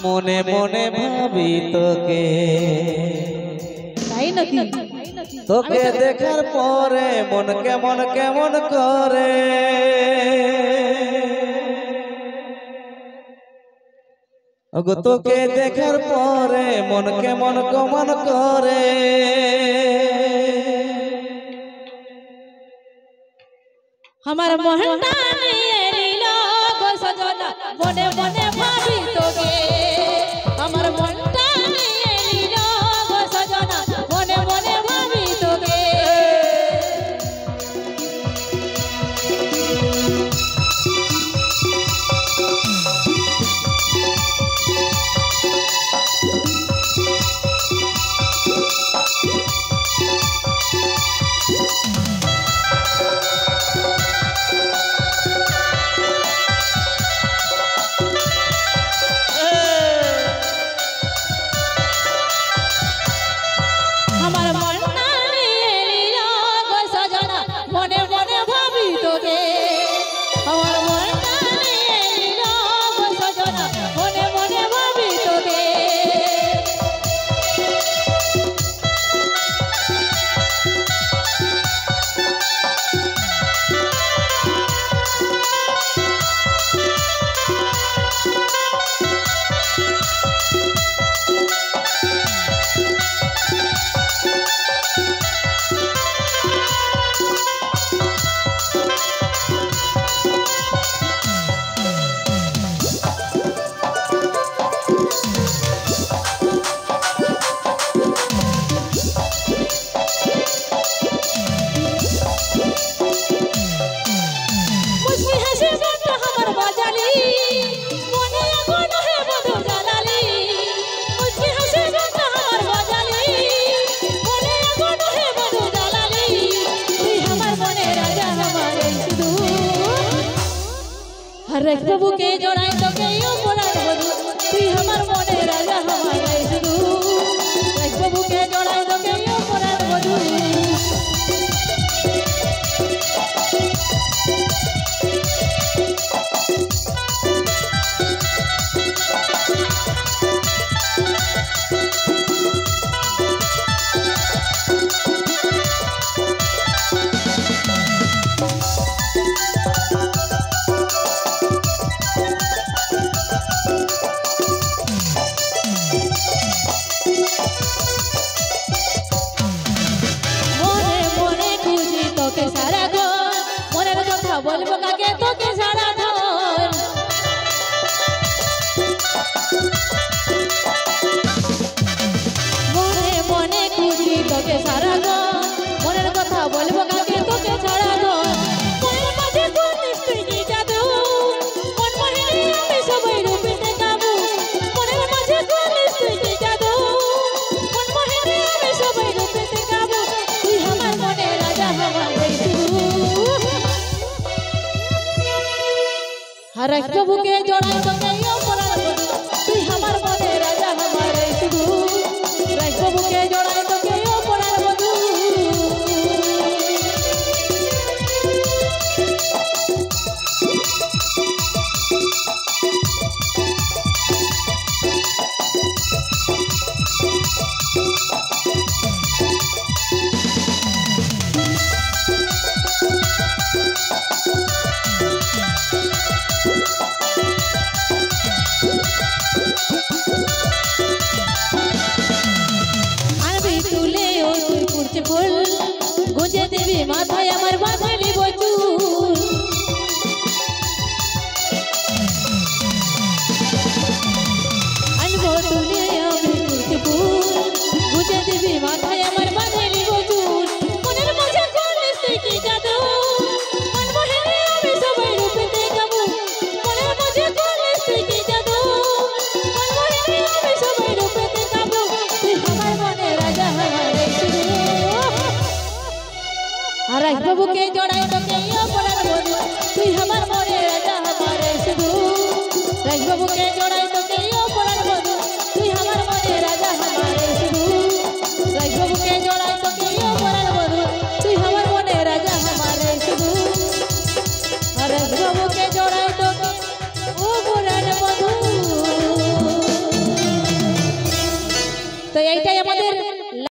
মনে মনে ভাবি তোকে, তাই নাকি? তোকে দেখার পরে মন কেমন কেমন করে, ওগো তোকে দেখার পরে মন কেমন কেমন করে। আমার মনটা নিয়ে নিল গো সজনা, মনে মনে ভাবি তোকে। আমার মনটা নিয়ে নিল গো সজনা, মনে মনে ভাবি তোকে। रखबू के जोड़ाई तो के यो बोलाय बधू, तुई हमार मोने राजा हमारे सुधू। रखबू के जोड़ाई तो के यो बोलाय बधू। बोलबो काके तोके सारा धन, मने मने खुशी तोके सारा धन, मनेर कथा बोलबो काके तोके सारा धन। মনের মাঝে কোন নিশ্চয় কি জাদু, মন মহিনী আমি সবাই রূপে দেখাবো। মনের মাঝে কোন নিশ্চয় কি জাদু, মন মহিনী আমি সবাই রূপে দেখাবো। তুই আমার মনে রাজা আমার শুধু। रखबू के जोड़ाई तो के यो बोलाय बधू, तुई हमार मोने राजा हमारे शुधू। रखबू के जोड़ाई तो के यो बोलाय बधू। ফুল গুজে দেবী মাথায় আমার বাঁধালি বচুল, আনবো তুলে আমি ফুলতে ফুল গুজে দেবী মাথায় আমার বাঁধালি বচুল। মনের মাঝে কোন নিশ্চয় কি জাদু, মন মহিনী আমি সবাই রূপে দেখাবো। মনের মাঝে কোন নিশ্চয় কি জাদু, মন মহিনী আমি সবাই রূপে দেখাবো। তুই আমার মনে রাজা हमारे শুধু। रखबू के जोड़ाई तो के यो बोलाय बधू, तुई हमार मोने राजा हमारे शुधू। रखबू के जोड़ाई तो के यो बोलाय बधू, तुई हमार मोने राजा हमारे शुधू। रखबू के जोड़ाई तो के यो बोलाय बधू, तुई हमार मोने राजा हमारे शुधू। रखबू के जोड़ाई तो के ओ बोलाय बधू। তো এইটাই আমাদের